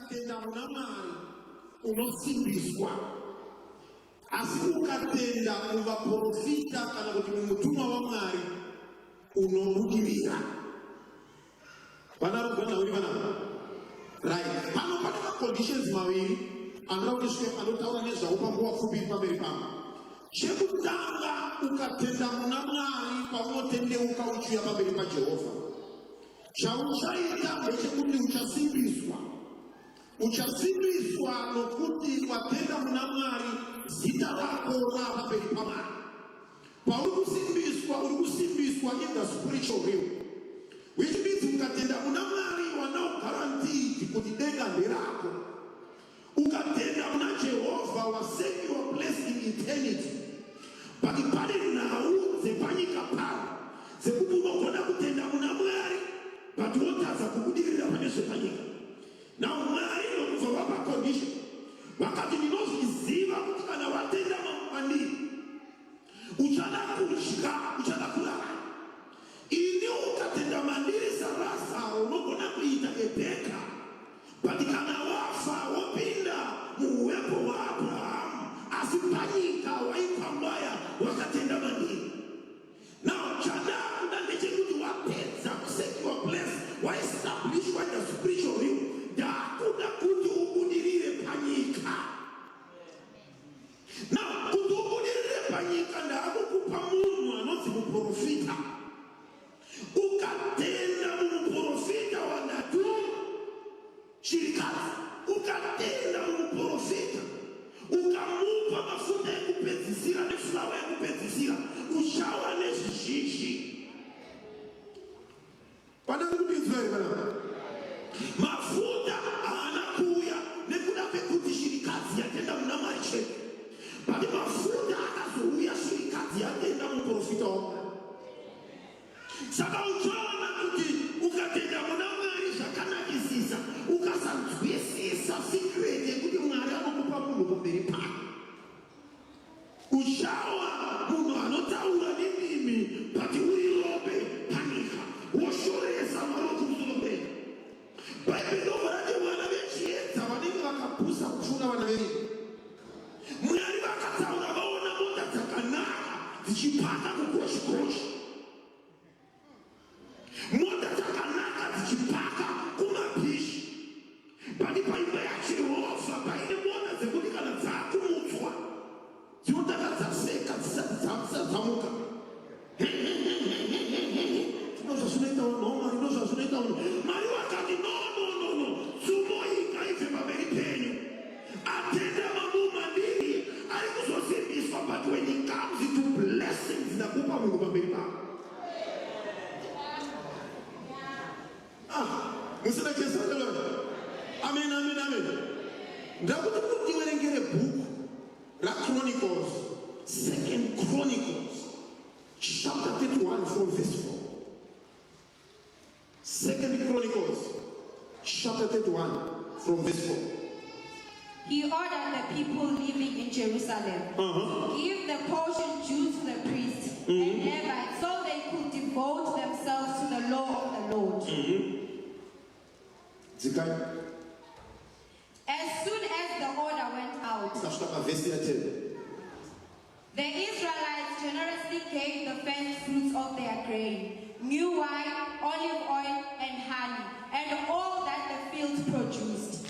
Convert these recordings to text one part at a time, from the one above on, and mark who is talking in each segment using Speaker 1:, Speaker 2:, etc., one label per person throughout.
Speaker 1: Tenda unamari unosimbiswa asi ukatenda muvapurofita kana kuti mumutumwa wa Mwari unobudirira. Vana rugana uri vana right pano pana conditions maviri anoda kuti anotaura nezvawo panguva pfupi pamberi pamo. chekutanga ukatenda muna Mwari paunotendeuka uchiuya pamberi paJehovha. Chauchaita ndechekuti uchasimbiswa. Uchasimbiswa nokuti watenda muna Mwari, zita rako rava pamberi paMwari. Pauri kusimbiswa in the spiritual realm, which means ukatenda muna Mwari wanao guaranteed kuti denga nderako. Ukatenda muna Jehovha waseki your place in eternity. But pale nau zepanyika pale zekuti unogona kutenda muna Mwari but wotaza kubudirira pane zvepanyika. Now Mwari nokubva wapa condition wakati ndinozviziva kuti kana watenda mandiri uchada kudya, uchada kulala. Ini ukatenda mandiri sarasa unogona kuita ebheka, but kana wafa wopinda muuwepo wa Abrahamu asi panyika waipambaya wakatenda mandiri. Now chada kuda ndechekuti wapedza kuseki your place waestablishwa in the spiritual realm, ndakuda kuti ubudirire panyika. Now kuti ubudirire panyika ndakukupa munhu anonzi muprofita. Ukatenda muprofita wandatu chirikazi, ukatenda muprofita ukamupa mafuta ekupedzisira nefulawa ekupedzisira uchawa nezvizhinji. Padari kuti Israeli vanapa mafuta haana kuuya nekuda kwekuti chirikazi yatenda muna Mwari chete, but mafuta akazouya chirikazi yatenda muprofita waMwari. Saka uchaona kuti ukatenda muna Mwari zvakanakisisa, ukasanzwisisa secret yekuti Mwari anokupa munhu pamberi pake, uchawa munhu anotaura nendimi but uri robe panyika, woshoresa Mwari kumusoro penyu. Bhaibheri rati vana vechiedza vanenge vakapusa kupfuura vana verimi, Mwari vakataura vaona mota dzakanaka dzichipaka kukoshikoshi, mota dzakanaka dzichipaka kumabhishi, bali paimba yaJehovha paine mota dzekuti kana dzakumutswa dzinotanga dzaseka dzisati dzamuka. Ndozvazvinoita Mwari, ndozvazvinoita Mwari. Wakati no, tsumo ikaive pamberi penyu, atenda mamumandiri ari kuzosimbiswa, but when it comes into blessings ndakupa munhu pamberi pako. Musina Jesu alelo. Amen, amen, amen. Ndakuti kuti werengere book la Chronicles, 2nd Chronicles, chapter 31 from verse 4. 2nd Chronicles, chapter 31 from verse 4.
Speaker 2: He ordered the people living in Jerusalem, give the portion due to the priests and Levites, so they could devote themselves to the law of the Lord. As soon as the order went out, the Israelites generously gave the first fruits of their grain, new wine, olive oil, and honey, and all that the fields produced.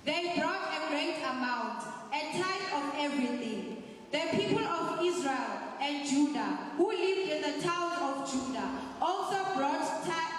Speaker 2: They brought a great amount, a tithe of everything. The people of Israel and Judah, who lived in the towns of Judah, also brought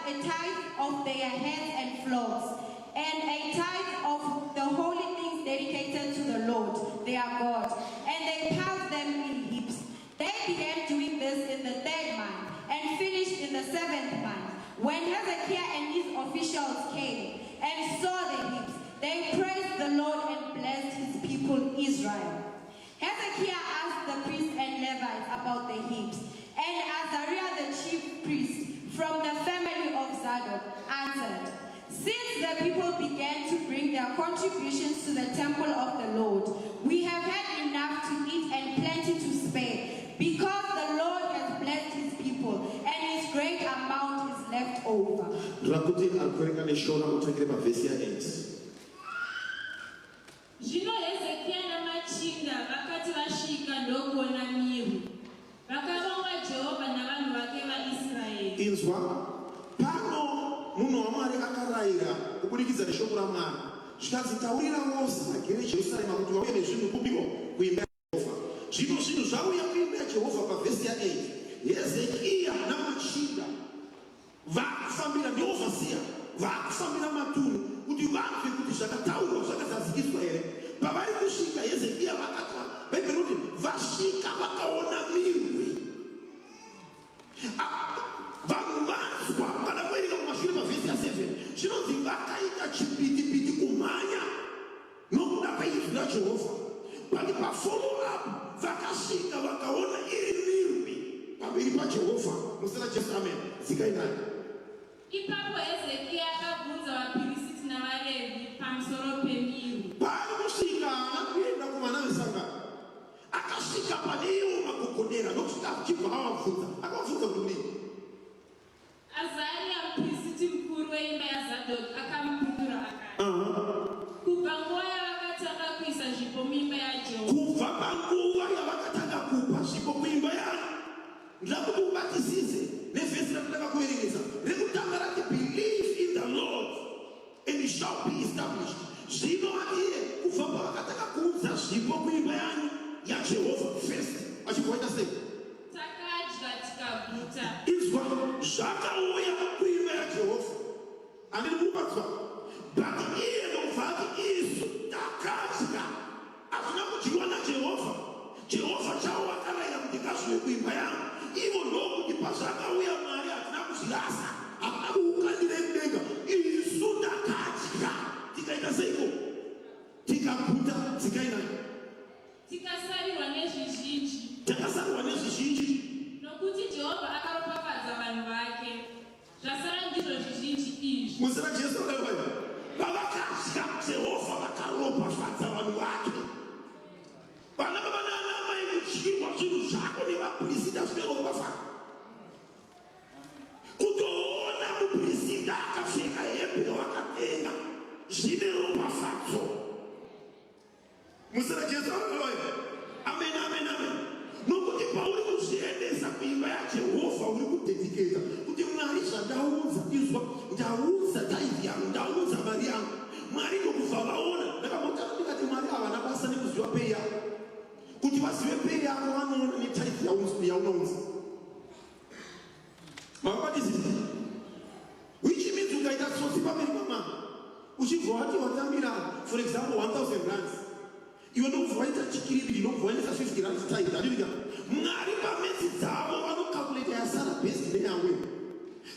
Speaker 2: a tithe of their heads and flocks, and a tithe of the holy things dedicated to the Lord, their God, and they piled them in heaps. They began doing this in the 3rd month, and finished in the 7th month. When Hezekiah and his officials came and saw the heaps, they praised the Lord and blessed his people Israel. Hezekiah asked the priests and Levites about the heaps, and Azariah the chief priest from the family of Zadok answered, since the people began to bring their contributions to the temple of the Lord, we have had enough to eat and plenty to spare, because the Lord has blessed his people, and his great amount is left over.
Speaker 3: Zvino Hezekiah namachinda vakati vasvika ndokuona mirwi, vakavonga Jehovha navanhu vake vaIsraeri.
Speaker 1: Inzwa, pano munhu waMwari akarayira kubudikidza neshoko raMwari. Zvikazitaurira vose vagere Jerusarema kuti vauye nezvinhu kubiko kuimba yaJehovha. Zvino zvinhu zvauya kuimba yaJehovha pavhesi ya 8. Hezekia namachinda vakufambira ndiovhasiya vakufambira matunhu kuti vanzwe kuti zvakataurwa zvakazadzikiswa here. Pavari kusvika Hezekia vakatwa Bhaibheri kuti vasvika vakaona mirwi. Vanhu vanzwa kana kuverenga kumashure pavhesi ya 7 zvinonzi vakaita chipitipiti kumhanya nokuda kweizwi raJehovha. But pafollow up vakasvika vakaona iri mirwi pamberi paJehovha. Musina Jesu, amen. Zikainani.
Speaker 3: Ipapo Hezekia akabvunza vaprista navaRevhi pamusoro pemirwi.
Speaker 1: Paari kusvika haana kuenda kuvanavesangano, akasvika pane iwo magogodera nokuti achibva avabvunza. Akavabvunza kuti
Speaker 3: Azaria muprista mukuru weimba yaZadhoki akamupindura akati, kubva nguva yavakatanga kuisa zvipo muimba yaJehovha,
Speaker 1: kubva panguva yavakatanga kupa zvipo kuimba yayo. Ndida kuti ubatisise nevhesi rakutanga kuverengesa rekutanga rati believe in the Lord and it shall be established. Zvino atiye kubva pavakatanga kuudza zvipo kuimba yanyu yaJehovha first achibvaita sei
Speaker 3: takadya tikaguta.
Speaker 1: izwa zvakauya kuimba yaJehovha. Handiri kubatswa but iye ndobvati isu takadya hazvina kudyiwa naJehovha. Jehovha chavo vakarayira kuti ngazvive kuimba yangu. Ivo ndokuti pazvakauya Mwari hatina kuzvirasa, hatina kuukandira mudenga. Isu takadya tikaita seiko tikaguta tikainani
Speaker 3: Tikasarirwa nezvizhinji,
Speaker 1: takasarirwa nezvizhinji
Speaker 3: nokuti Jehovha akaropafadza vanhu vake. Zvasara ndizvo zvizhinji izvi.
Speaker 1: muzina Jesu akaivayo pavakadya Jehovha vakaropafadza vanhu vake. Vana baba naanamai kudyirwa zvinhu zvako nevaprista zvineropafadza. Kutoona muprista akapfeka hembe wakatenga zvine ropafadzo. Muzina Jesu akaivayo amen amen amen. Nokuti pauri kuzviendesa kuimba yaJehovha uri kudediketa kuti Mwari zvandaudza izwa ndaudza tithe yangu ndaudza mari yangu. Mwari ndokubva vaona. Ndakambotaura ndikati Mwari havana basa nekuziva pei yako. Kuti vazive pei yako vanoona netithe yaunoudza. Makabatizisa which means ukaita tsotsi pamberi pamama uchibva wati watambira for example 1000 rands iwe ndobva waita chikiribidi ndobva waendesa 50 rands tithe. Andivika Mwari pamedzi dzavo vanokalkuleta yasara best neyawe.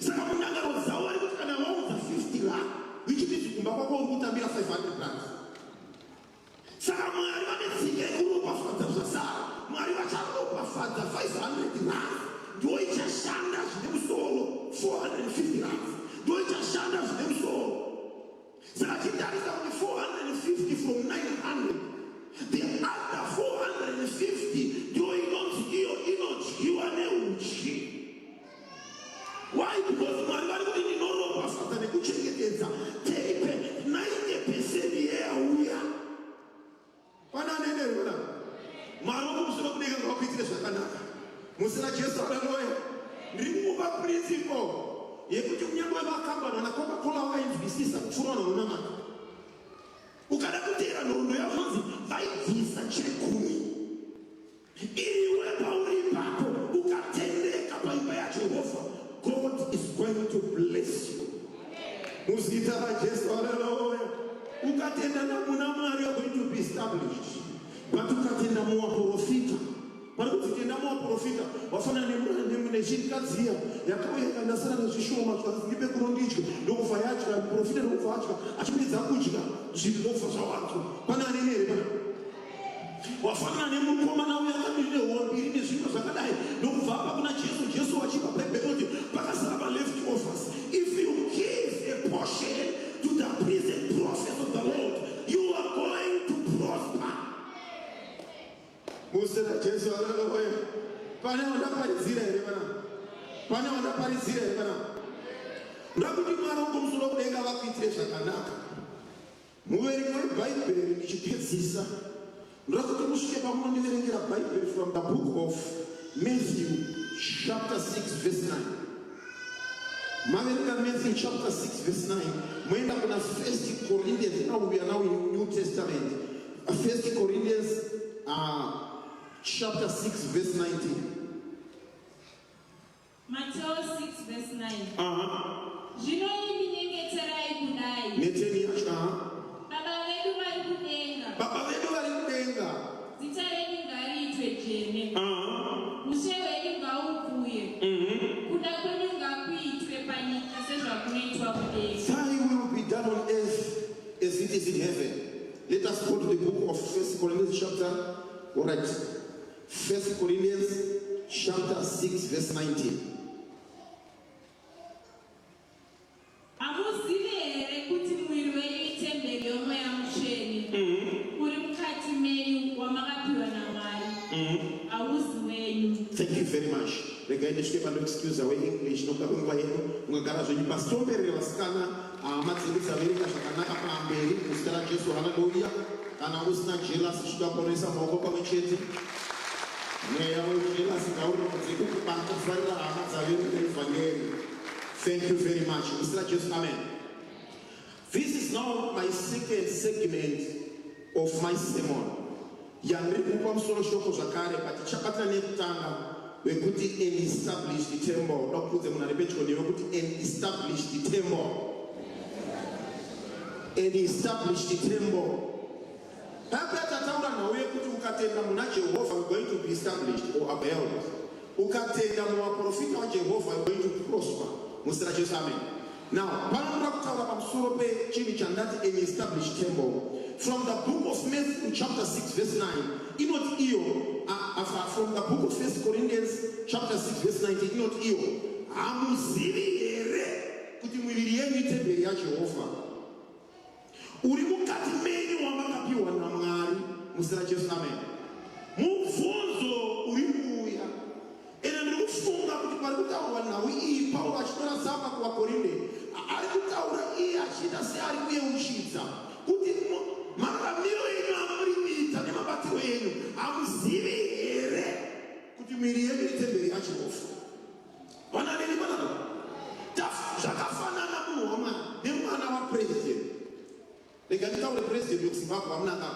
Speaker 1: Saka munangano dzavo vari kuti kana waudza 50 rand which means kumba kwako uri kutambira 500 rands. Saka Mwari vane tsika yekuropafadza zvasara. Mwari vacharopafadza 500 rands ndo ichashanda zvine musoro 450 rands ndo ichashanda zvine musoro. Saka chitarisa kuti 450 from 900 the other 450 ndo inonzi iyo inodyiwa neudyi. Why? Because Mwari vari kuti ndinoropafadza nekuchengetedza 90% yeyauya. Pananenderona Mwari wakumusoro kudenga ngawakuitire zvakanaka. Musina Jesu haleluya. Ndiri kumupa principle yekuti kunyange vakambana na Coca-Cola vainzwisisa kupfuura vanonamata. Ukada kuteera nhoroondo yavonzi vaibvisa chekumi. Iwe pauri ipapo ukatendeka paimba yaJehovha, God is going to bless you. Muzita raJesu haleluya. Ukatenda namuna Mwari you are going to be established. But ukatenda muvapurofita vari kutitenda muvapurofita vafana nechikadziya yakauya ikandasara nezvishoma zvaziibe kurondidya ndokubva yadya muprofita ndokubva adya achipedza kudya zvinhu ndokubva zvawanzwa. Pane anene here pana wafanana nemukomana uya akambiri nehoumbiri nezvinhu zvakadai ndokubva apa kuna Jesu. Jesu wachipa Bhaibheri kuti pakazara left overs. If you give a portion to the present prophet of the Lord, you are going to prosper. Musina Jesu haleluya. Pane vandaparidzira here pana? Pane vandaparidzira here pana? Ndakuti Mwari wokumusoro kudenga vakuitire zvakanaka. Muverengi webhaibheri ndichipedzisa ndakuti musvike pamunondiverengera Bhaibheri from the book of Matthew chapter 6 verse 9. Maverenga Matthew chapter 6 verse 9 moenda kuna 1 Corinthians. Now we are now in New Testament. 1 Corinthians chapter 6 verse 19.
Speaker 3: Matthew 6 verse 9.
Speaker 1: Neteni
Speaker 3: Baba vedu vari kudenga.
Speaker 1: Baba vedu vari kudenga.
Speaker 3: Zita renyu ngariitwe dzvene. Ushe hwenyu ngaukuye. Kuda kwenyu ngakuitwe panyika sezvakunoitwa kudenga.
Speaker 1: Thy will be done on earth as it is in heaven. Let us go to the book of 1 Corinthians chapter, all right, 1 Corinthians chapter 6 verse 19.
Speaker 3: Hamuzivi here kuti mwiri wenyu itemberi yomweya mutsvene uri mukati menyu wamakapiwa naMwari, hausi wenyu.
Speaker 1: Thank you very much. Regainde shkepa no excuse away English no kakungwa yenu ungagara zvenyu pastomberere vasikana madzingudza vereka zvakanaka pamberi kuzita raJesu hana douya kana usina jealous zvikaponesa maoko pamwe chete mweya wejealous ngauromodze kukubata kufarira hama dzaveru neevhangeri. Thank you very much. Mr. Jesus, amen. This is now my second segment of my sermon. Yandri kupa msoro shoko zakare, but chapata nekutanga wekuti an established temple. Dokuze munarepecho ni wekuti an established temple. An established temple. Papa tataura na wekuti ukatenda muna Jehovah, are going to be established or upheld. Ukatenda muvapurofita wa Jehovah, are going to prosper. Mr. Jesus, amen. Now, an established temple. From the book of Matthew chapter 6 verse 9, from the book of 1 Corinthians chapter 6 verse 19, kuti mwiviri yenyu itemberi yaJehovha uri mukati menyu wamakapiwa naMwari. Mr. Jesus, amen. Mubvunzo uri kuuya ene ndiri kufunga kuti pari kutaurwa nhau iyi Paulo achitora tsamba kuvaKorinde ari kutaura iye achiita seari kuyeuchidza kuti mararamiro enyu amurimiita nemabatiro enyu hamuzivi here kuti mwiri yenyu itemberi yaJehovha. Vanadini vanaro zvakafanana munhu wamwari nemwana wapresident. Rega nditaure president wekuZimbabwe vamunaka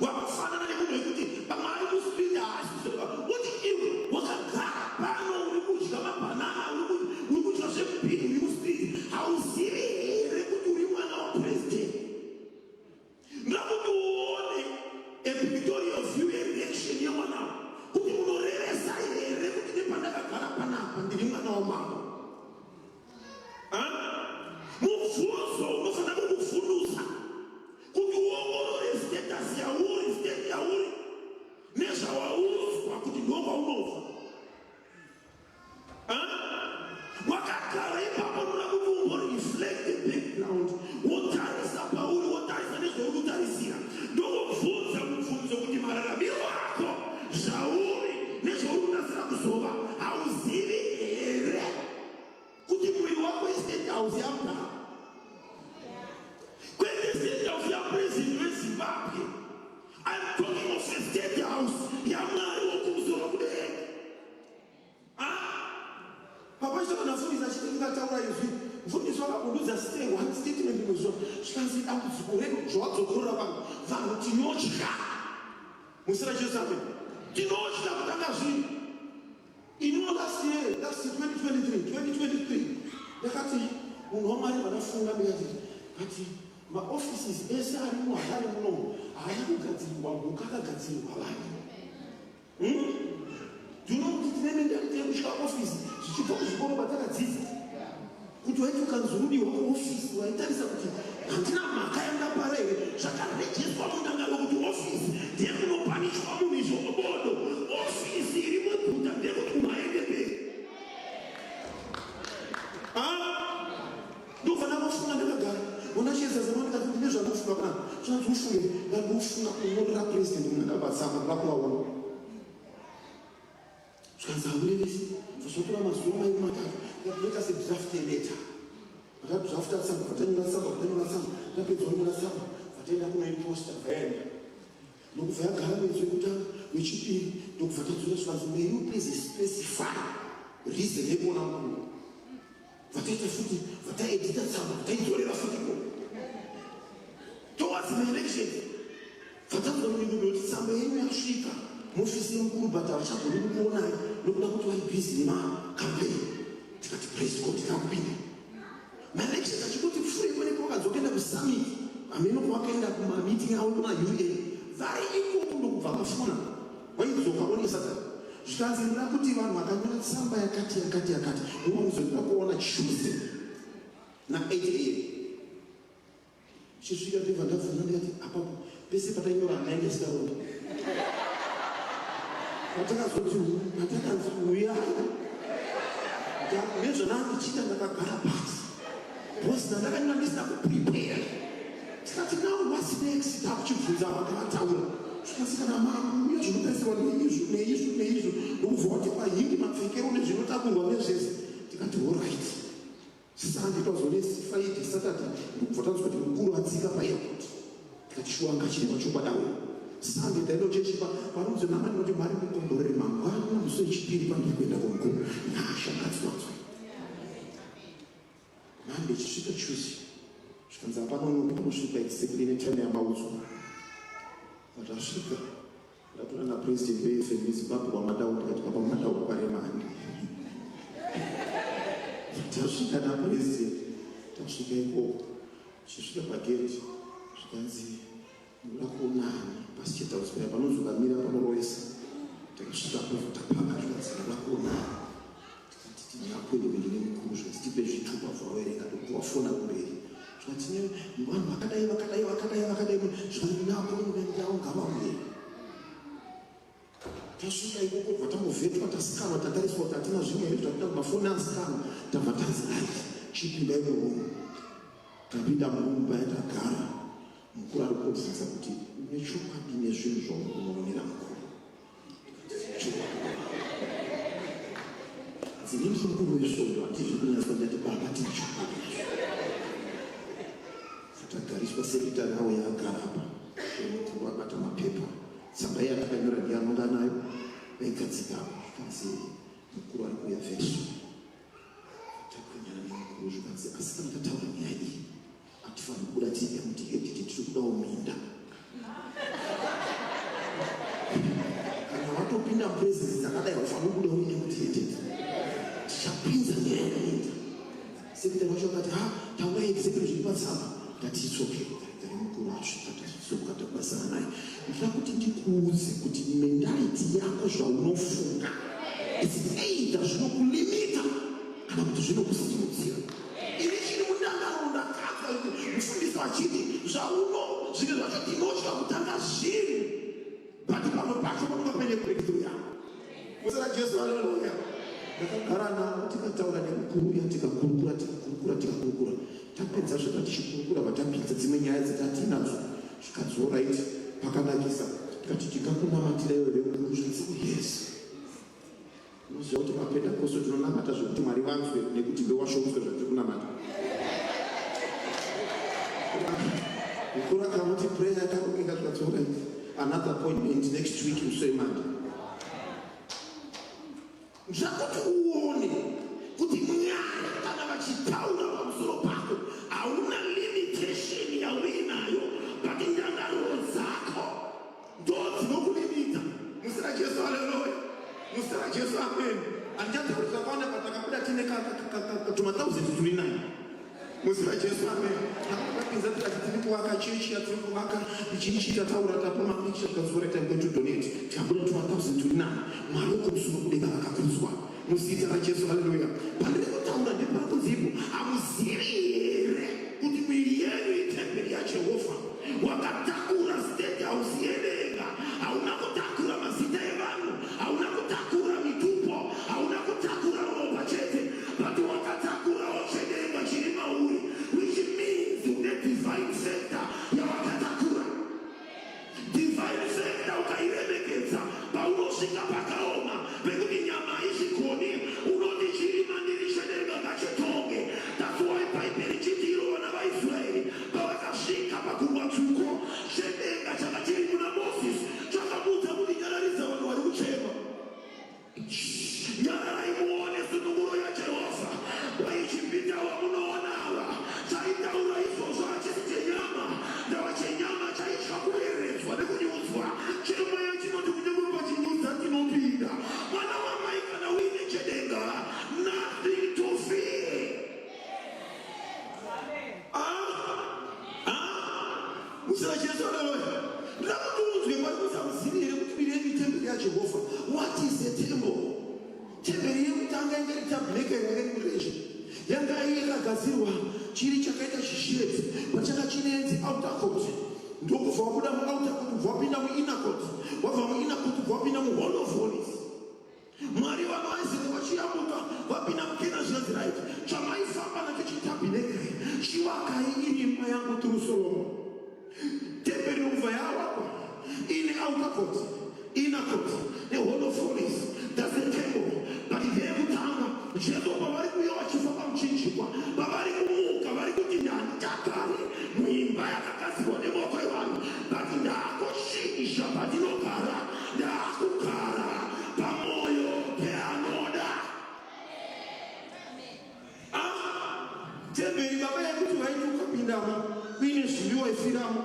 Speaker 1: wakafanana nemunhu wekuti pamwe ari kusipinda hasi kuti iwe wakagara pano uri kudya mabanana uri kudya zvekupinda uri kusipinda hauzivi here kuti uri mwana wapresident. Ndakuti uone epictorial view ereaction yemwana kuti unorevesa here kuti nepandakagara panapa ndiri mwana wamambo. Mubvunzo unofanira kukuvhundusa kuti uongorore status yauri, state yauri nezvawauzwa kuti ndokwaunofa. Wakagara ipapo unoda kuti umboreflect the background, wotarisa pauri, wotarisa nezvauri kutarisira, ndokubvunza mubvunzo kuti mararamiro ako zvauri nezvauri kunasira kuzova hauzivi here kuti mwiri wako istate house yaMwari kwete state house yapresident weZimbabwe. I'm talking of a state house yaMwari wokumusoro kudenga. Papa chitonafundisa chitingataura izvi mfundisi wakabududza one statement imwezo zvikanzi dambudziko redu zvawadzogorora vanhu vanhu tinotya. Musira Jesu, amen. Tinotya kutanga zvinhu. Last year 2023 ndakati munhu waMwari vanafunga ndikati maoffices ese ari muHarare muno haana kugadzirirwa mhuka, akagadzirirwa vanhu. Ndinokuti tinenge ndakuteye kusvika office zvichibva kuzvikoro kwatakadzidza kuti waiti ukanzorudiwa kuoffice waitarisa kuti handina mhaka yandapara here zvakarejestwa mundangano kuti office ndiye kunopanishwa munhu izvobodo. Office iri muguta ndekuti umaende mberi. Ndofanira kufunga ndakagara unachiedza zamani ndati ndine zvanofunga pana zvanzi ufunge ndandofunga kunyorera president mundakabatsama ndakuvaona zvikanzi haurevesi zvazotora mazuva mairi matatu ndatoita sedraft letter vatadrafta tsamba vatanyora tsamba ndapedza kunyora tsamba vataenda kunoiposta vaenda ndokubva yagara mwedzi wekutanga wechipiri ndokubva tadzora zvikanzi may you please specify reason yekuona mukuru vataita futi vataedita tsamba vataidzorera futi towards the election vatadzwa mudingudo kuti tsamba yenyu yasvika mufisi mukuru but avachagoni kukuonai nokuda kuti vari busy nemacampaign. Tikati praise God, tikakupinda malectures achikuti furepo nepo wakadzokaenda kusummit ameno kwakaenda kumameeting avo kuma-UN vari ikoko ndokubva mafona waidzoka onesata zvikanzirira kuti vanhu vakanyora tsamba yakati unomuzoda kuona Tuesday na 8 AM chisvika ndibva ndabvunza ndikati apapo pese patainyora naende sikaona patakazoti patakanzi uyai nezvanandichita ndakagara pasi bhosi ndakanyora ndisina kuprepare. Tikati now what's next? Takuchibvunza vakavataura zvikasikana makuya zvinotarisirwa neizvo nokubva kuti pahingi mapfekero nezvinotakurwa nezvese. Tikati allright sisandi tazonesifaidi Saturday ndokubva tanzwa kuti mukuru atsika paairport. Tikati shuwa ngachireva chokwadawe sande tainochechipa panonzi namani kuti mari mukomborere mangwana musi wechipiri pandiri kuenda kumukuru nashangadziwanzwa mande chisvika Tuesday zvikanzi apanonosvika executive time yamaudzu vatasvika ndatora napresident veFM Zimbabwe wamadau ndikati papa madau kwaremani tasvika napresident tasvika ikoko chisvika pageti zvikanzi muda kuonani pasi chetausipaya panozokamira panorowesa takasvika tapaka zvikanzi muda kuonani tikati tinyakwendekendine mukuru zvikati tipe zvitupa vaverenga ndokuwafona kumberi zvikati vanhu vakadai zvikati nakoendawo ngavauye tasvika ikoko bva tambovhetwa tasikanwa tatariswa kuti hatina zvimwe here zvakuda kumafoni asikanwa tabva tanzi ai chipinda imomo tapinda mumba yatagara mukuru ari kubvunza kuti nechokwadi nezvinhu zvaunoonera mukuru dzine mukuru wesvondo hatizvi kunyaswa ndati baba tichokwadi tagariswa sekitari awo yaagara apa mukuru akabata mapepa tsamba yatakanyora ndianonga nayo vaigadzika zvikanzi mukuru ari kuuya vhesho takanyana nemukuru zvikanzi asi kana tataura nyaya iyi hatifaniri kuda tiiya kuti editi tiri kudawo minda kana watopinda mupresence dzakadai wafaniri kudawo ine kuti editi tichapinza nyaya yeminda sekitari wacho akati taurai executive zviri patsamba tatitsoke tari mukuru asvika tatisoka tabasana naye ndira kuti ndikuudze kuti mentality yako zvaunofunga either zvinokulimita kana kuti zvinokusimudzira. Ini chiri mundangano ndakadzwa mufundisi achiti zvinhu zvacho tinotya kutanga zviri but pamwe pacho panonga paine breakthrough yako. Musina Jesu, haleluya. Ndakagara navo tikataura nemukuru uya tikakurukura tapedza zveka tichikurukura vatapinza dzimwe nyaya dzetatinadzo zvikanzi allright pakanakisa tikati tikakunamatira iwe vemukuru zvinzi yes unoziva kuti mapendakosto tinonamata zvekuti Mwari vanzwe nekuti bewashomswe zvatiri kunamata. Mukuru akamati prayer yakarongenga zvikati allright another appointment next week musoimanda zvakuti uone kuti Mwari kana vachitaura pamusoro pako hauna limitation yauinayo pati ndangariro dzako ndo dzinokulimita. Musina Jesu, haleluya. Musina Jesu, amen. Andiyatauri zvakawanda patakabuda tine tuma1000 turi nayo. Musina Jesu, amen. Takapinza tikati tiri kuvaka chechi yatiri kuvaka ichiichi tataura tapama picha tikazora time going to donate tikabuda tuma1000 turi nayo. Mwari wokumusoro kudenga vakakudzwa muzita raJesu, haleluya. Pandiri kutaura ndeparakuzipo hamuzivi here kuti mwiri yenyu itemberi yaJehovha. Wakatakura state house yedenga, hauna kutakura mazita evanhu, hauna kutakura mitupo, hauna kutakura ropa chete, but wakatakura chedenga chiri mauri, which means une divine sector yawakatakura. Divine sector ukairemekedza paunosvika pakaoma pekuti nyama ichigoni unoti chirima ndiri chedenga ngachitonge. That's why Bible ichitiro vana vaIsraeri pavakasvika pakurwa tuko chedenga chakachiri kuna Moses chakamudza tabernacle yakangureje yanga yakagadzirwa chiri chakaita chishedzi pachanga chinenzi outer court ndokubva wabuda mu-outer court ubva wapinda mu-inner court wabva mu-inner court ubva wapinda mu-hall of holies. Mwari vanoaizere vachiyamuka vapinda mukena zvinonzi right chamaifamba nacho chitabhenekeri chivakai iri imba yangu turu Solomon. Temberi yobva yavakwa ine outer court, inner court, ne-hall of holies. That's the temple. But ndeyekutanga jesu pavari kuuya vachifamba muchinjikwa pavari kumuka vari kuti ndandagare muimba yakagadzirwa nemaoko evanhu but ndakoshinja pandinogara ndakugara pamwoyo peanoda. Temberi baba yekuti vaiti ukapindamo uine zviviwa ifiramo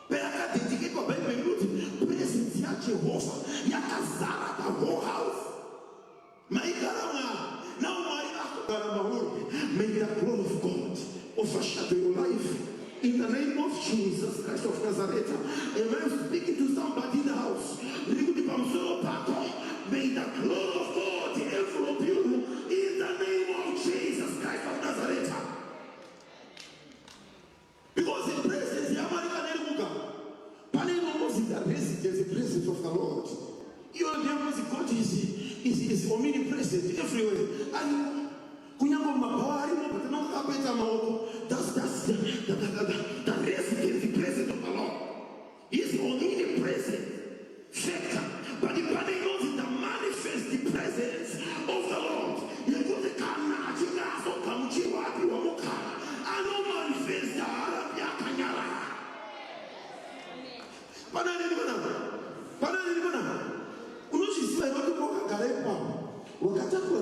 Speaker 1: peyakadediketwa bhaibheri kuti purezensi yajehovha yakazara the whole house. Maigara Mwari. Now Mwari akugara mauri. May the glory of God overshadow your life in the name of Jesus Christ of Nazareth. Am I speaking to somebody in the house? May the glory of God envelop you in the name of Jesus Christ of Nazareth. Because the presence the residence, the presence of the Lord. You are the God is omnipresent everywhere. And that's the residence, the presence of the Lord. He is omnipresent factor. But the body knows the manifest the presence of the Lord. You go to Kana, Chicago, Kamuchiwati, Wamuka, and no manifest the Arabia Kanyara.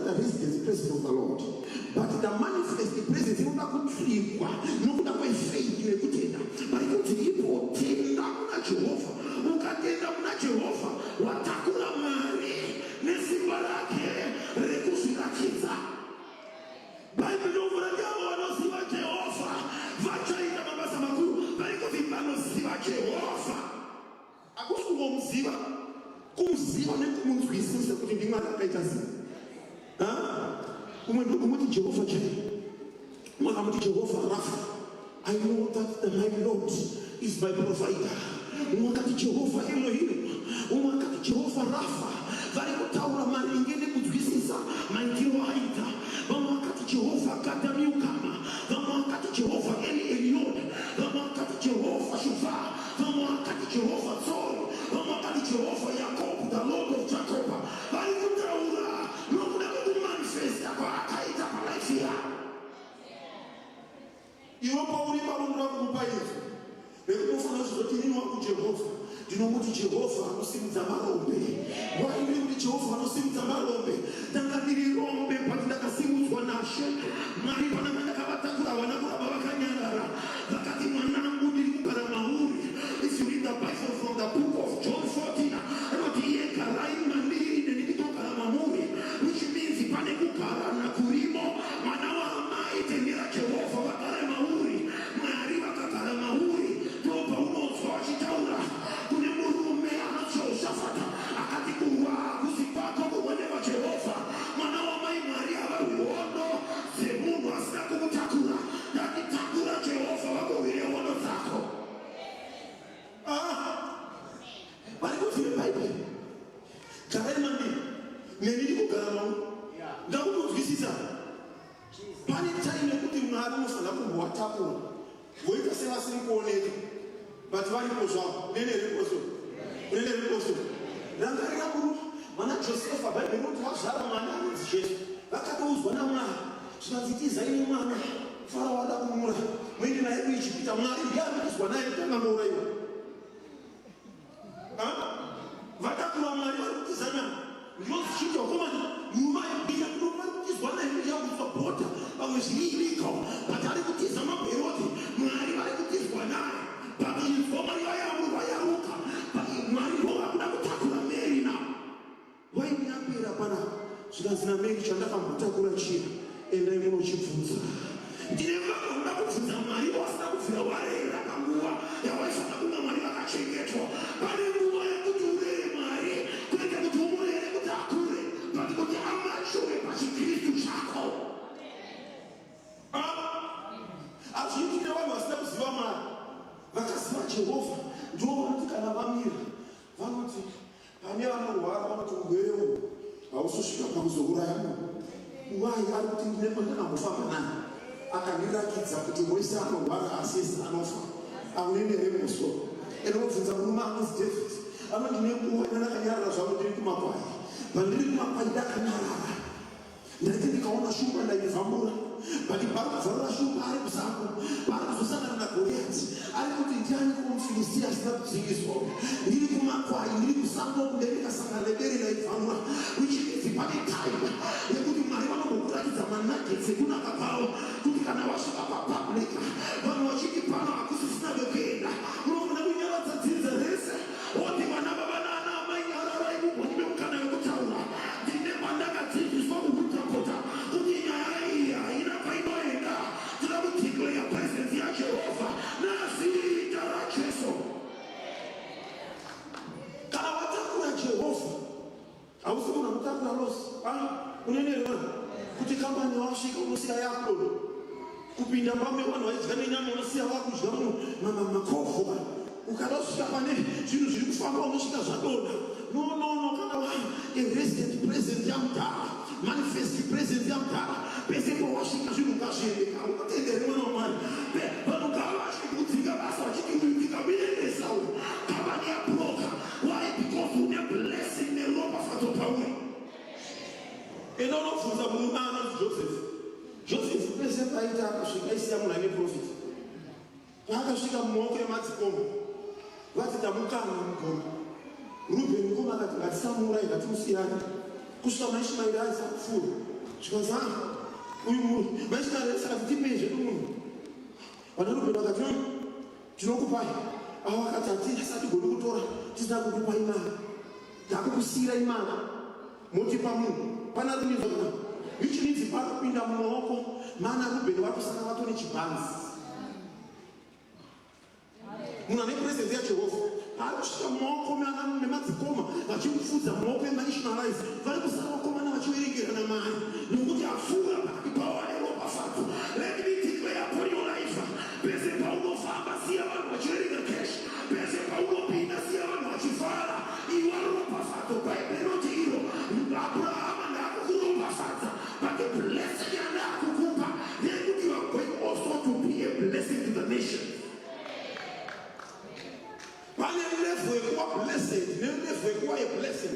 Speaker 1: The residence presence of the Lord, but the manifest the presence is not good for you. No good for faith. You are Tenda, but you people Tenda na Jehovah. Ukatenda na Jehovah. Watakula mari nesibarake rekusirakiza. Bible no vrajao wanosiwa Jehovah. Vachaita mabasa makuru. Bariko vibano siwa Jehovah. Akusu kumziva. Kumziva ne kumunzwisisa kuti ndimwana kaitazi. Jehovah Rapha. I know that my Lord is my provider. Jehovah Elohim. Jehovah Rapha. Varikutaura maringene kuzwisisa mangiro haita. Jehovah Kadamiukama. Jehovah Eli Elion. Jehovah Shufa. Jehovah Zor. Jehovah Jacob, the Lord of Jacob. Varikutaura. You are power in Jehovah. Do you know what Jehovah no sim tamarombe? Why do Jehovah no sim tamarombe? Tangatiri rombe patinda kasimu wanashe. Mari panamanda kabatakura wanakura babakanyara. Wakati mwanangu nilikukara mahuri. If you read the Bible from the book of John 14, rotieka laima ndiri nilikukara mahuri, which means ipane kukara na kurimo manawa maite nira Jehovah wakare mahuri. Mwari wakakara mahuri. Topa unozo chitaura. But why you go Nene Riposo. Rangaramuru, Mana Joseph, but they don't have Saramana, Bakatos, Banama, Snaziti, Zainama, Farawada Mura, when I reach Pitamari, Yamas, when I come away. Vatakura Mario, Sana, you shoot your woman, you might be a woman, is one I have supporter, I was illegal, but I put this on my period, Mari, I put this one eye. But you for my Ayamuka, but you might know I'm not talking about Mary now. Why me up here, Apana? She doesn't make each other from Takura Chip, and I know she foods. Did you ever know that Mary was not for a while? Your wife of the Maria Chinghetto, but I knew I could do Mary, quick to Mary, but I couldn't. But I'm not sure if she haususvika pakuzouraya munhu. Wai ari kuti ndinekondinambofamba naye akandirakidza kuti wese anorwara asi ese anofa aunenere musoro. Enobvunza murume anonzi David anoti nenguva ndandakanyarara zvangu ndiri kumakwai. Pandiri kumakwai ndakanyarara ndaiti ndikaona shumba ndaivhambura bati pari kuvharura shumba ari kusango pari kuzosangana naGoriati ari kuti ndiani kumufilistiya asina kudzingiswa. Ndiri kumakwai ndiri kusango kunde ndikasangana nebere ndaivhambura wichiti pane time yekuti Mwari vanombokuratidza managets ekunaka kwavo kuti kana wasvika papublic vanhu vachiti pano hakusisina vekuenda unofana kunyaradza dzinza rese woti vana vavanana amai ararai mugoni mekana yekutaura ndine pandakadzidziswa kukutapota kuti nyaya iyi haina kwainoenda tira kudhikleya presence yaJehovha nazita raJesu. Kana watakura Jehovha hausi munhu anotakura losi unenerwa kuti kambani wasvika unosiya yako kupinda pamwe vanhu vaidya nenyama unosiya vakudya makovho ukadasvika pane zvinhu zviri kufamba unosvika zvadonha. No, kana arrested present yamudhara manifest present yamudhara pese pawasvika zvinhu ngazviendeka ukatendere mwana waMwari vanhu ngava vachikudzinga basa vachikuitika muendesawo kambani yabroka. Why? Because une blessing neropafadzo pauri. Ena unobvunza murume anonzi Joseph pese paita akasvika isiya munhu ane profita paakasvika mumaoko emadzikoma vati tamukana mugoma. Rubheni mukoma akati ngatisamuurai ngatimusiyane kusvika maishimairi aisa kupfuura zvikanzi uyu munhu maishimairi aisa akati tipei zvedu munhu. Vana Rubheni vakati tinokupai avo akati hatisi hatigoni kutora tisina kukupa imana ndakukusiyira imana motipa munhu pana rumizo kana which means parikupinda mumaoko mana Rubheni vakusaka vatore chibhanzi. Munhu ane presence yaJehovha arikusvika mumaoko memadzikoma vachimufudza mumaoko emaishmaelites vari kusaka vakomana vachiverengerana mari nokuti apfuura pakati pavo ane ropafadzo. Let me declare upon your life pese paunofamba siya vanhu vachiverenga cash pese paunopinda siya vanhu vachifara iwa ropafadzo. Bhaibheri rinoti iro Abrahama ndakukuropafadza but the blessing yandakukupa nekuti you are going also to be a blessing to the nation. Pane level yekuva blessed nelevel yekuva a blessing.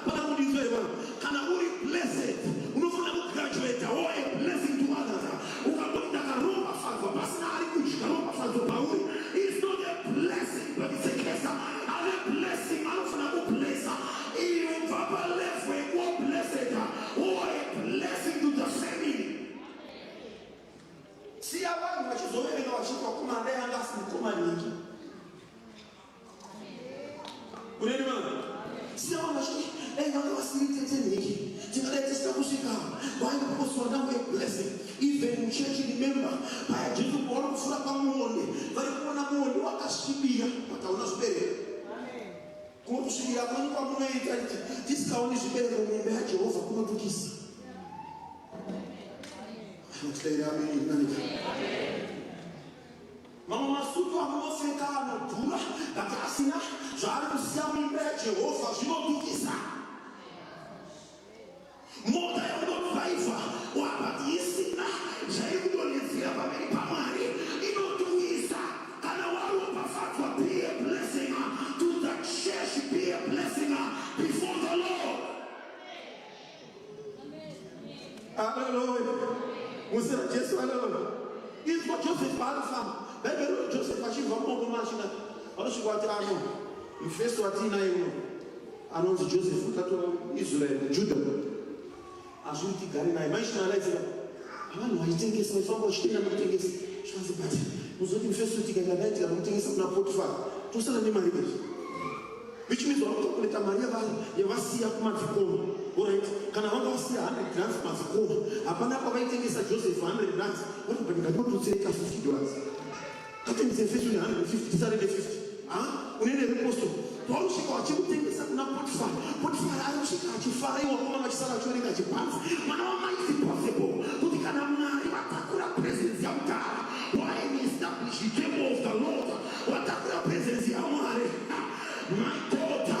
Speaker 1: Pana kudizwa ivana kana uri blessed unofana kugraduate or a blessing to others. Ukaboni ndakaropafadzwa pasina ari kudya ropafadzwa pauri it's not a blessing but it's a curse. Ale blessing anofana kublessa iyo baba level yekuva blessed or a blessing to the family. Siya vanhu vachizoverenga vachibva kumanda yanga asikukomaniki kuneni vanhu siya vanhu vachiti vanga vasiritetenheki tingadai tisina kusvika vaingaposwa nangu a blessing. Even muchechi remember paya Jesu kuona kufura pamuonde vari kuona muonde wakasvibira vakaona zvibereko kunokusvibira kwenyu kwamunoita tisikaoni zvibereko muimba yaJehovha kunotukisa. Mamwe masutu amunopfeka anodhura kuti asina zvaari kusiya muimba yaJehovha zvinotukisa. Mota yaunodhiraivha wabati isina zvaikudonhedzera pamberi paMwari inotukisa. Kana waropafadzwa be a blessing to the church, be a blessing before the Lord. Hallelujah. Musira Jesu hallelujah. Izwa Joseph alifamba. Bhayibheri Joseph achibva mumaoko machina vanosvika vati ano mufesto watiinaye uno anonzi Joseph utatora Israel Judah hazviri tigare naye maishmaelites vanhu vaitengesa vaifamba vachitenda nokutengesa zvikanzi bati muzoti mufesto tikaenda naye tikanokutengesa kuna Potifari tosara nemari bezvi which means vanotokoleta mari yavasiya kumadzikoma. Alright, kana vanga vasiya 100 grants kumadzikoma hapana pavaitengesa Joseph 100 grants vanobva ndingatotutsereka $50 katengese mfesto ne150 tisare ne50 unene reposto pausvika vachimutengesa kuna Potifari arikusvika achifara iwo vakoma vachisara vachiverenga chibhanzi. Mwana wamai is impossible kuti kana Mwari vatakura presence yamudhara wainestablish the temple of the Lord vatakura presence yaMwari. My daughter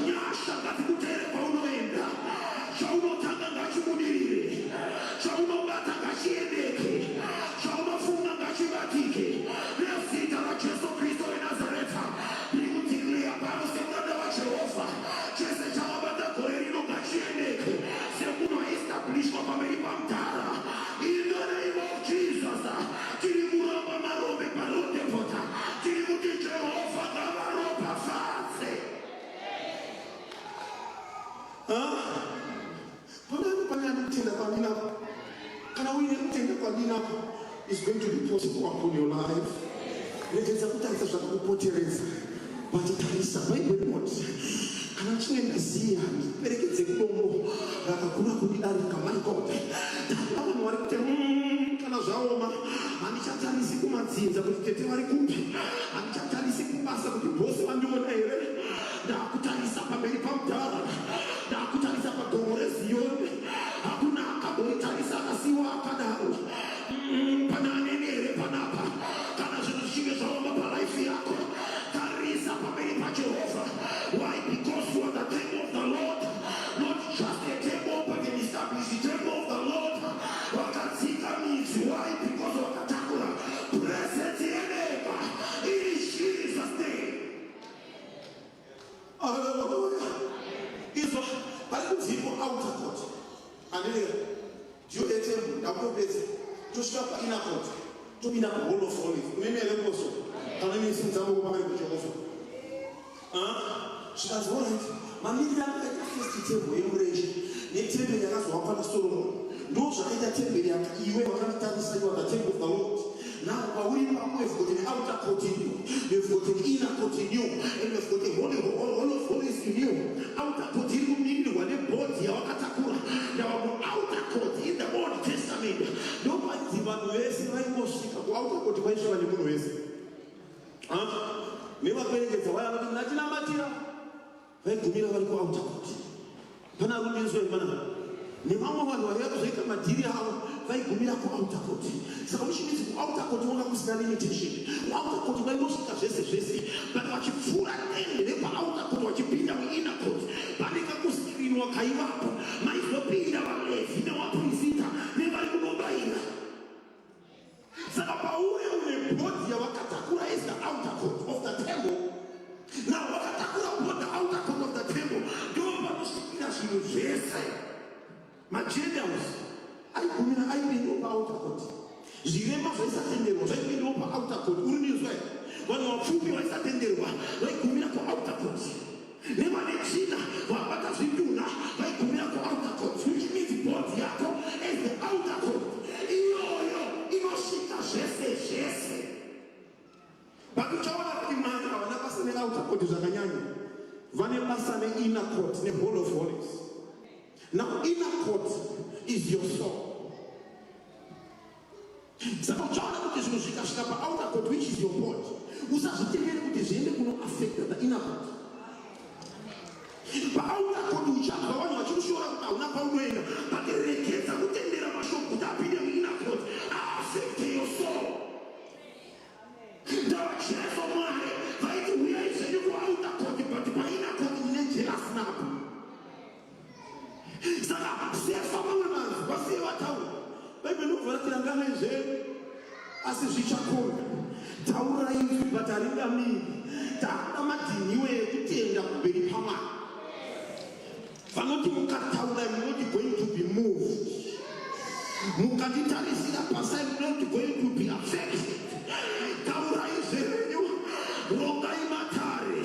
Speaker 1: nyasha ngatikutere paunoenda chaunotanga ngachibudirire, chaunobata ngachiendeke, chaunofunga ngachibatike. Nezita raJesu Kristu weNazareta ndikudzikilia pano semwana waJehovha, chese chavabata gore rino ngachiendeke sekunoestablishwa pamberi pamutara. In the name of Jesus, tiri kuramba marombe palotepota, tiri kuti Jehovha ngavaropafadze. Is going to be possible upon your life. Legeza kutanza zvakakupoteredza vatitarisa vaibwerioti kana chinendaziya perekedze kudombo rakakura kundidarika. My God, ava Mwari kuti kana zvaoma handichatarisi kumadzinza kuti tete vari kupi, handichatarisi kubasa kuti bhosi vandiona here. Ndakutarisa pamberi pamudhara, ndakutarisa pagomo reZioni. Hakuna akamboritarisa akasiwa akadaro. Pana anenere panapa kana zvinhu zvichinge zvaoma palaifi yako, tarisa pamberi paJehovha. Why? Because you are the temple of the Lord, not just a temple but an established temple of the Lord. Wakatsika means why? Because wakatakura presence yeneka in Jesus' name. Hallelujah. Izvo pari kunzvimbo outer court. Hallelujah. Dio etembo ndakupedza tosvika painner court, topinda pahall of holies. Unemere koso kana nesimdzamo kupakari kuJehovha. Zvikanzi alright, mamiriro akaita first table yemurenje netemberi yakazovakwa naSolomoni ndozvakaita temberi iwe wakanitarisa you are the temple of the Lord. Now pauri pamo we've got an outer court in you, we've got an inner court in you, and we've got a hall of holies in you. Outer court iri kumirirwa nebhodhi yawakatakura ndava outer court in the Old Testament. Ndopanzi vanhu vese vaingosvika kuouter court vaisvika nemunhu wese nevaperekedza vaya vati natinamatira vaigumira vari kuouter court. Pana rudinswe mana nevamwe vanhu vaiva kuzoita madhiri avo vaigumira kuouter court. Saka muchimidzi kuouter court wanga kusina limitation. Kuouter court vaingosvika zvese zvese, but vachipfuura tende nepaouter court vachipinda muinner court panenge kuskirinwa kaivapo maizopinda vaLevhi nevaprofita nevari kunobayira. Saka paure une bhodhi yavakatakura is the outer court of the temple. Now vakatakura the outer court of the temple ndopanosvikira zvinhu zvese. Magenerals aigumira aipindawo paouter court. Zvirema zvaisatenderwa zvaipindawo paouter court. Uri ndizwa vanhu vapfumi vaisatenderwa vaigumira kuouter court. Nevane tsvina vabata zviduna vaigumira kuouter court. Which means bhodhi yako is the outer court. Iyoyo inosvika zvese zvese. Pakuchaona kuti Mwari havana basa neouter court zvakanyanya, vane basa neinner court nehall of holies. Now inner court is your soul. Saka uchaona kuti zvinhu zvikasvika paouter court which is your body, usazvitendere kuti zviende kunoaffecta the inner court. Paouter court uchabva vanhu vachikushora kuti hauna paunoenda, but regedza kutendera mashoko kuti apinde muinner court aaffecte your soul. NdavaJesu Mwari vaiti uyai zvenyu kuouter court but painner court mune jelasinapo. Saka sefa vamwe vanhu vasiye vataura Bhaibheri ndobva ratirangana izveni asi zvichakona taura izvi but haringamiri. Takuda madhiniwe ekutenda kumberi paMwari. Vanoti mukataura you not going to be moved, mukatitarisira pasai you not going to be affected. Taura izvenyu rongai matare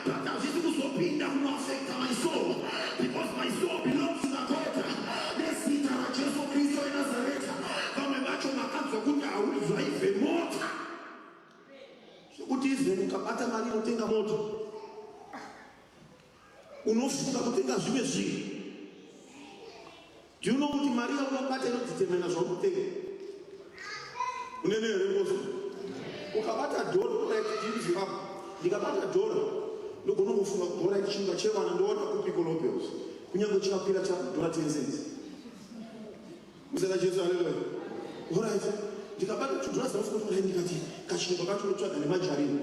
Speaker 1: but hazvisi kuzopinda kunoaffecta my soul because my soul belongs to the God. Nezita raJesu Kristu weNazareta vamwe vacho makanzwa kuti hauzvaibve mota zvokuti izveni ukabata mari inotenga moto unofunga kutenga zvimwe zvinhu. Do you know kuti mari yaunobata inodzitemena zvaunotenga? Unene here ngozo ukabata dhora like ndikabata dhora ndogona kufunga dhora ichinga chevana ndoona kupi Colombians kunyange chakapira dhora 10 cents. Muzera Jesu haleluya. Alright, ndikabata dhora zafuka kuti ndikati kachinga kacho notsvaga nemajariro.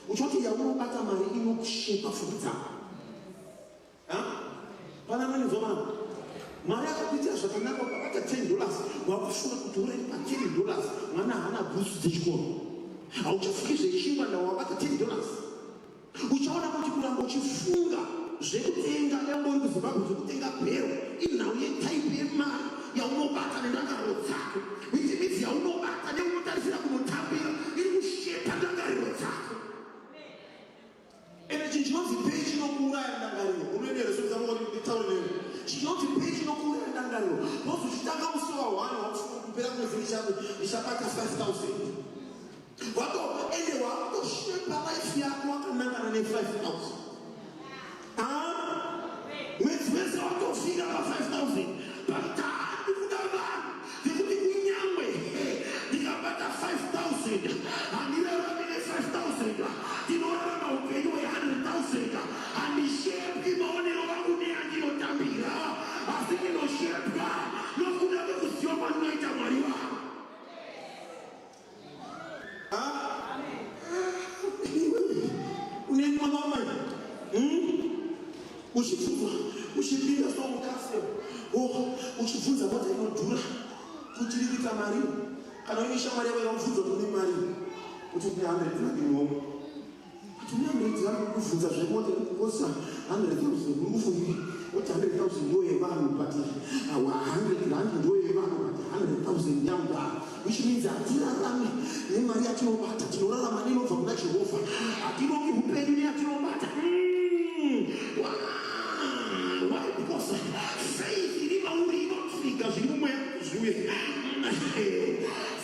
Speaker 1: Uchoti yaunobata mari inokushepa futi dzako. Pana mani zoma Mwari akakuitira zvakanaka ukabata $10 wakufunga kuti ureni pa$10 mwana haana bhutsu dzechikoro. Hauchafungi zvechingwa ndawabata $10. Uchaona kuti kuramba uchifunga zvekutenga dai uri kuZimbabwe zvekutenga bhero inhau yetaipi yemari yaunobata nendangariro dzako. Which means yaunobata neunotarisira kunotambira iri kushepa ndangariro dzako. Ende chinonzi pei chinokuuraya ndangariro. Unoendera zvekuzama kuti nditaure newe. Chinonzi pei chinokuuraya ndangariro. Nozi uchitanga musi wa 1 wakufunga kupera mwezi ndichabata $5,000. Ende wakutoshepa life yako wakanangana ne$5,000. Mwezi wese watofika pa$5,000. Patatu kuda vanhu ndikuti kunyangwe ndikabata $5,000 handirarami ne$5,000 ndinorarama upenyu hwe$100,000 handishepwi maonero vangu neandinotambira asi ndinoshepwa nokuda kwekuziva kwandinoita Mwari wangu. Uneni mwana wamai uchipinda somukase uchibvunza mota inodhura kuti iri kuita mari kana uine shamwari yako yaubvunza kuti une mari kuti une 100 nadinomo kuti une 100 vanokubvunza zvemota ikukosa 100,000 urikufungiri kuti 100,000 ndo yevanhu but 100 rand ndo yevanhu but 100,000 yamda. Which means hatirarami nemari yatinobata, tinorarama nenobva kuna Jehovha. Hatirongi upenyu neyatinobata. Why? Because faith iri mauri inosvika zviri mumweya kuzviwe.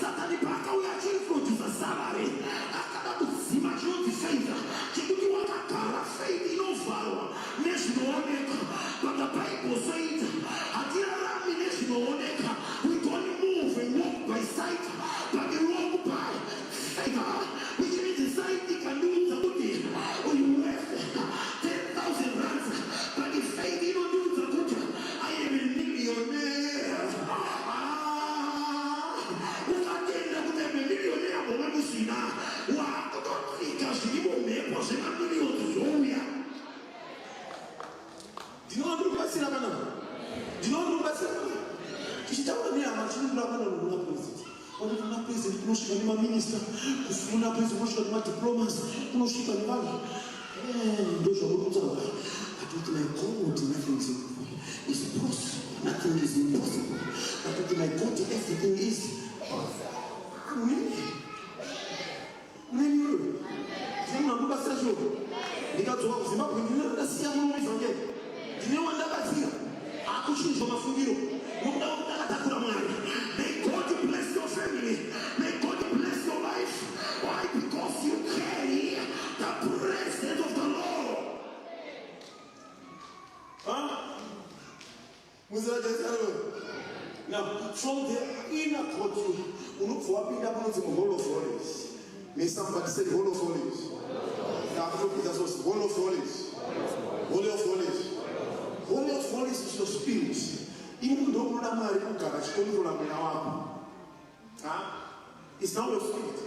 Speaker 1: Satani paakauya achiintrodusa salary akada kudzima chinonzi faith chekuti wakagara faith inovharwa nezvinooneka. But the Bible says hatirarami nezvinooneka. We don't move and walk by sight, but we walk by faith. Which means the sight can do something. Or you have 10,000 rands, but the faith you don't do something. I am a millionaire. Ukatenda kuti I'm a millionaire, but when you see now, what don't think as you will make was a million zouya. Do you know what I'm saying? Do you know what I'm saying? Tichitaura nehamachindura vana nokuna president. Vanokuna president kunosvika nemaminista, kufuna president kunosvika nemadiplomas, kunosvika nevanhu. Ndozvaurikutaura. But my God, nothing is possible. Nothing is impossible. But with my God, everything is possible. Amen. Amen. Ndinonambuka sasho. Ndikadzoka kuZimbabwe ndinosiya muno muevangeli. Ndine wandabatsira. Akuchinjwa mafungiro. May God bless your family. May God bless your life. Why? Because you carry the presence of the Lord. Now, from the inner court, you look for a hall of foliage. May somebody say hall of foliage. Hall of foliage. Hall of foliage. Hall of foliage is your spirit. Even though you are married, it's not your spirit.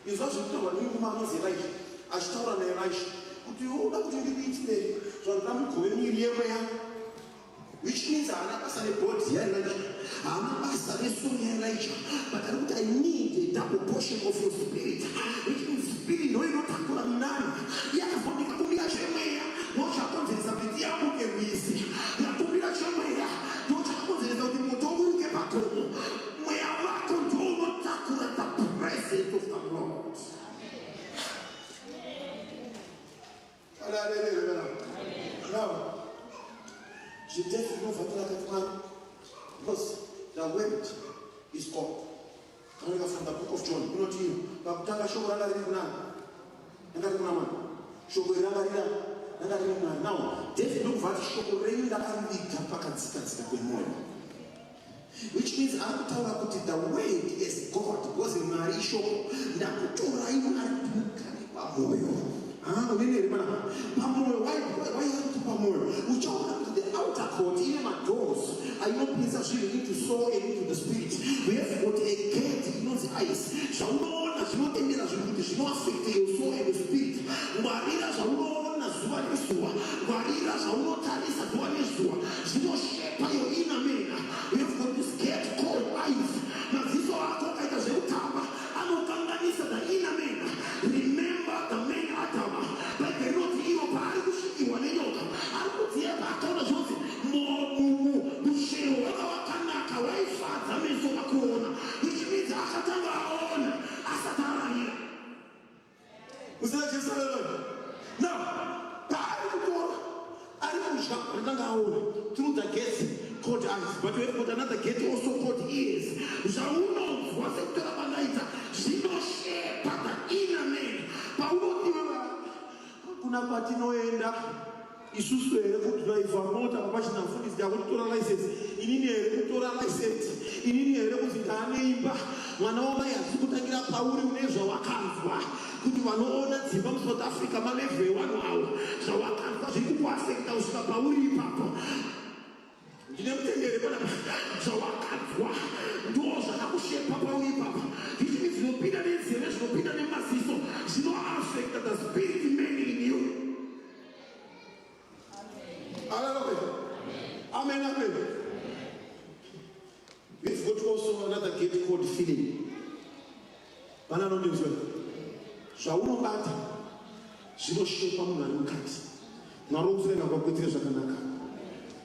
Speaker 1: It's not your new man is Elijah. I started an Elijah. But you don't do it today. So I'm going to which means I'm not a body Elijah. I'm not a son Elijah. But I need a double portion of your spirit. Which means spirit, no, you're not talking about none. Yeah, for me, I'm going to be what happens is that the young can be easy. You're going to be what happens is that the motor get back home. We are not control, not tackle at the presence of the Lord. Now, je t'ai fait une fois because the word is called. From the book of John, you know to you. But now, David look at which means I'm talking about the word is God was in Marisho. Why have to Pamoyo? Which are to the outer court, even my doors. I know places you need to sow into the spirit. We have got a gate, you know, the eyes. Shall no one as not in the should not affect your soul in the spirit. Marina shall no one as one is one. Marina shall not tell us at one is one. She will shape your inner man. we've got another gate also called ears. Zvaunonzwa sekutora vanaita zvinoshepa the inner man. Paunotiwa kuna kwatinoenda isusu here kudriva mota papachina mufundisi yakutora license, inini here kutora license, inini here kuzi ndaaneimba mwana wamai hasi kutangira pauri une zvawakanzwa kuti vanoona dzimba muSouth Africa malevhe wanu avo zvawakanzwa zviri kukuafekta kusvika pauri ipapo. Ndine mutendere pana zvawakanzwa ndo zvakakushepa pauri ipapo. Izvi zvinopinda nenzeve, zvinopinda nemaziso, zvinoafekta the spirit man in you. Amen, amen. We've got also another gate called feeling. Zvaunobata zvinoshepa munhu ari mukati. Mwari ukurenga kwakuitire zvakanaka.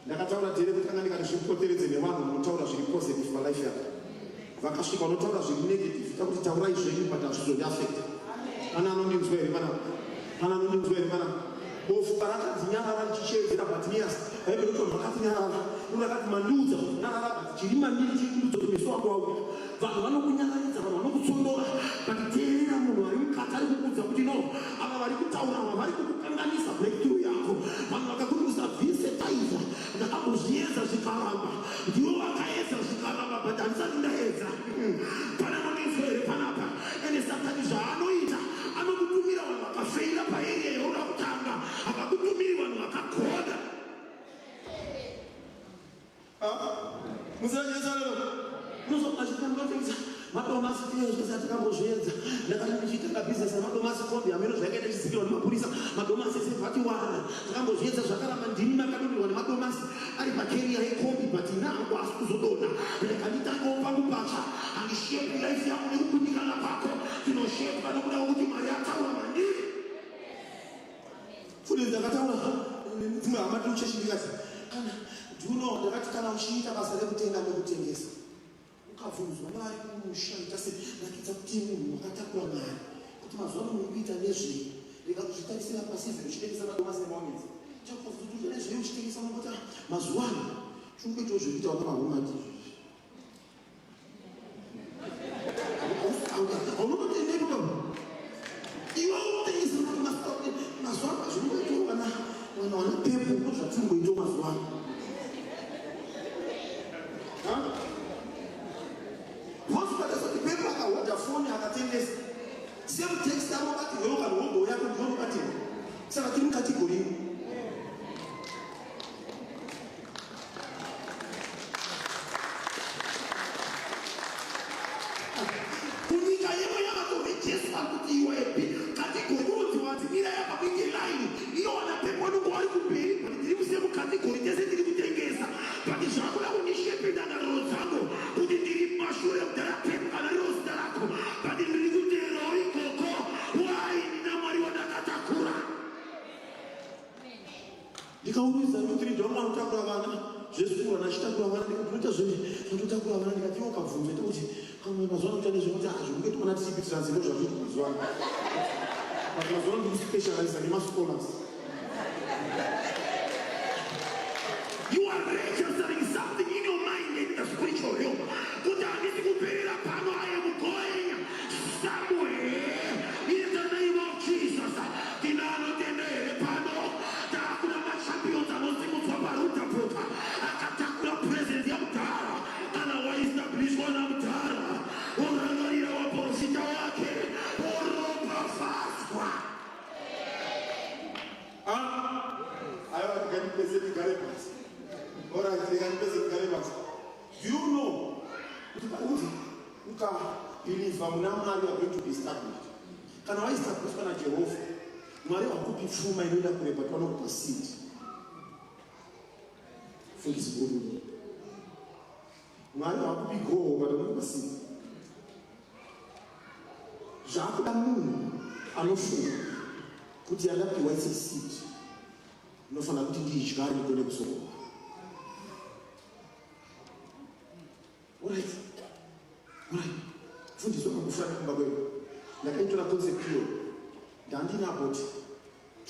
Speaker 1: Ndakataura tere kutanga ndikati zvikupoteredze nevanhu munotaura zviri positive palife yako. Vakasvika unotaura zviri negative, takuti taurai zvenyu but hazvizondiafekta. Pana anondinzwa here pana? Pana anondinzwa here pana? Bofu parakadznyarara richichedzera patinias aive kuti zvakatinyarara urakati mandiudza kunyarara but chiri mandiri chiriudza kuti meso wako wauya. Vanhu vanokunyangaridza, vanhu vanokutsonora, pakiteerera munhu ari mukati ari kukuudza kuti no, ava vari kutaura ava vari kukukanganisa breakthrough yako. Vanhu vakakuti usabvisetiza, ndakambozviedza zvikaramba, ndivo vakaedza zvikaramba but handisati ndaedza. Pana anondinzwa here panapa? Ende Satani zvaanoita anokutumira vanhu vakafeira paeria yaura kutanga, akakutumiri vanhu vakagoda. Madomasi tinosati kambozviedza, ndakati ndichitanga business nemadomasi kombi ameno zvakaita chizivirwa nemapurisa, madomasi sevhatiwana ndakambozviedza zvakaramba ndini makadonirwa nemadomasi ari pakeria yekombi but nangu asi kuzodona. Ndakanditangawo pangu pacha, handishepi life yangu nekukundikana pako, tinoshepa nokuda kwekuti Mwari ataura mandiri. Futi ndakataura dzimwe hama tiuchechi ndikati ndiuno ndakati kana uchiita basa rekutenga nekutengesa ukabvunzwa Mwari kumusha itase nakidza kuti munhu wakatakura Mwari kuti mazuva munokuita nezvei, rega kuzvitarisira pasi zvinhu uchitengesa madomasi nemaonyedzi chakuzvituta nezvei uchitengesa unongoti mazuva ano chinokuitawo zvekuita wakamahomati haunototendei kuta iwe unotengesa mazuva ano zvinokuitawo kana wana pepo ndozvatingoitawo mazuva ano. Phone akatengesa same text amobati wewe kanongo yako ndio kati sasa tuni category kunika yeye yakatorejesa kuti iwe category watimira yapa kwingi line iyo wana pepo nungo ari kuperi kuti muse mu category tese tiri kutengesa pati zvakula unishepe ndana rozango kuti ndiri mashure kudara pepo kana rozda rako pati ndiri kutero ikoko wai nina Mwari wadakatakura. Ndikauliza kuti ndoma utakura vana Jesu wanachitakura vana ndikuita zvini ndotakura vana ndikatiwa kabvunza kuti kamwe mazuva kuti zvekuti azvingeti kana tisipitira zino zvazviri mazuva but mazuva ndi specialize in scholars. You are registering something in your mind in the spiritual realm. Kuti handisi kuperera pano, I am going somewhere in the name of Jesus. Tinanotenda here pano takuna machampions anosimudzwa parutaputa akatakura presence yamudhara kana waestablishwa namudhara urangarira waprofita wake uropafadzwa. Do you know believe muna Mwari are going to be established? Kana waestablishwa na Jehovah, Mwari wakupi pfuma inoenda kureba panokupa seed. Fundisi buru. Mwari wakupi gold panokupa seed. Zvakuda munhu anofunga kuti akapiwa ise seed. Unofanira kuti ndiidyari ndikone kusoko. Alright. Fundiswa pakufana kumba kwedu. Ndakaitora concept hiyo. Ndandina about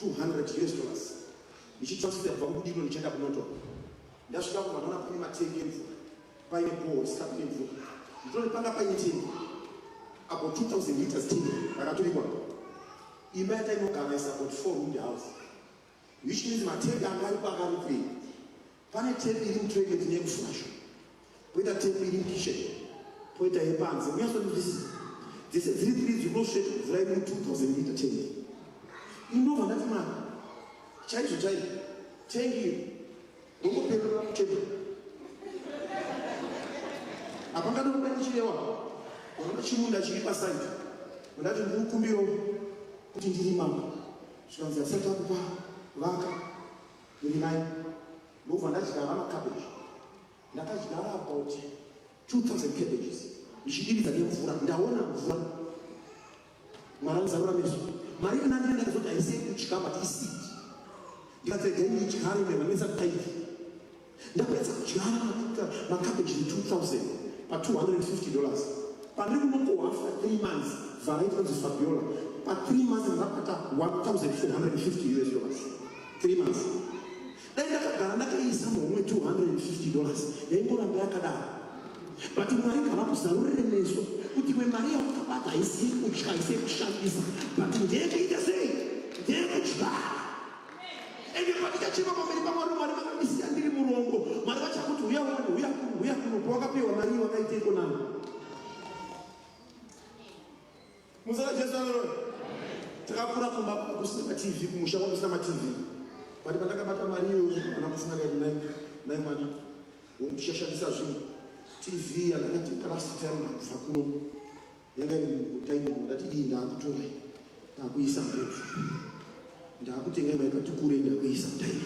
Speaker 1: $200. Ndichitransfer kubva kubudiro ndichienda kunoto. Ndasvika kumanaona pane matengi emvura. paine ball sikapinde mvura nditore panga paine tengi apo 2000 liters tengi rakaturikwa imba yatainogara is about 4 room house, which means matepi anga aripo akaripei pane tepi iri mutoilet nekuflasha poita tepi iri mukitchen poita yepanze unyasonzwisisa dzese dziri 3 dzinosveta mvura iri 2000 liter tengi inobva ndati mwana chaizvo chaizvo tengi rongoperera kutepi apanganoda ndichirewa unoda chimunda chiri pasaidi undati ndikukumbiro kuti ndiri mama zvikanzi asati akupa vaka iri nai ndobva ndadyara makabeji ndakadyara about 2000 cabbages ndichidiridza nemvura ndaona mvura mwari muzarura meso mari inandire ndakazoti haisei kudya but isidi ndikatsegai ndidyare nevanesa kutaiti ndakuyedza kudyara makabeji 2000 pa$250 pandiri kunongohwa after 3 months variety of Fabiola pa 3 months ndakapata $1,450 3 months dai ndakagara ndakaisa momwe $250 yaingoramba yakadaro but mwari kana kuzarurire meso kuti imwe mari yaukabata haisei kudya haisei kushandisa but ndeyekuita sei ndeyekudya ende patichachima pamberi pamwari mwari vakandisiya ndiri murongo mwari vachakuti uya kuno pawakapiwa mari wakaiteiko nani muzara Jesu alone takakura kumba kusina matv kumusha kusina matv bali pandakabata mari iyo kana kusina kati nai mwana ndishashandisa zvinhu tv yakati last time kubva kuno yanga itaini ndati iyi ndakutora ndakuisa mbepu ndakutenga imwe yakati kure ndakuisa mutaini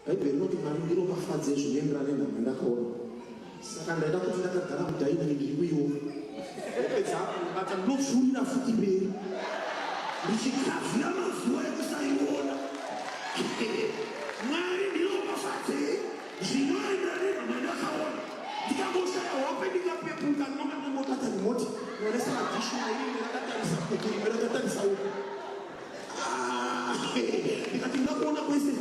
Speaker 1: bhaibheri rinoti mari ndiropafadze zvinoenderana nenhama ndakaona saka ndaida kuti ndakagara mutaini ndiri kuiona bata ndinopfuurira futi mberi ndichigavhira mazuva ekusaiona mwari ndinopafadze zvinoenderana nenhama ndakaona ndikamoshaya hope ndikapepuka ndinonga ndingotata rimoti nonesa madhishonari rakatarisa kukurimbe rakatarisa uko ndikati ndakuona kwese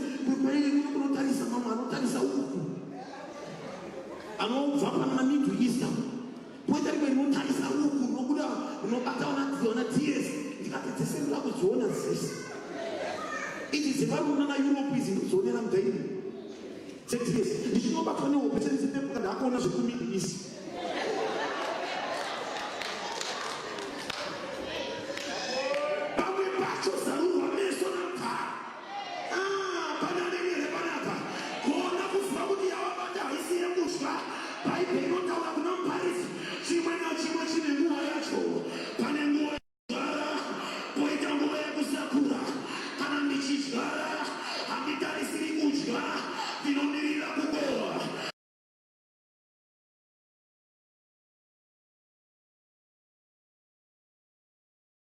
Speaker 1: kwairi kunotarisa mamwe anotarisa uku anobva pana middle east poita rimwe rinotarisa uku nokuda unobata unadziona ts ndikati dzese ndoda kudziona dzese idzi dzevaruna naeurope idzi ndodzionera mudaini dzeties ndichinobatwa nehope dzenizipepuka ndakuona zvekumiddle east pamwe pacho zarurwa meso nakugara pananenere panapa kuona kufunga kuti yavabata haisiye kudya bhaibheri inotaura kuna muparisi chimwe nachimwe chine nguva yacho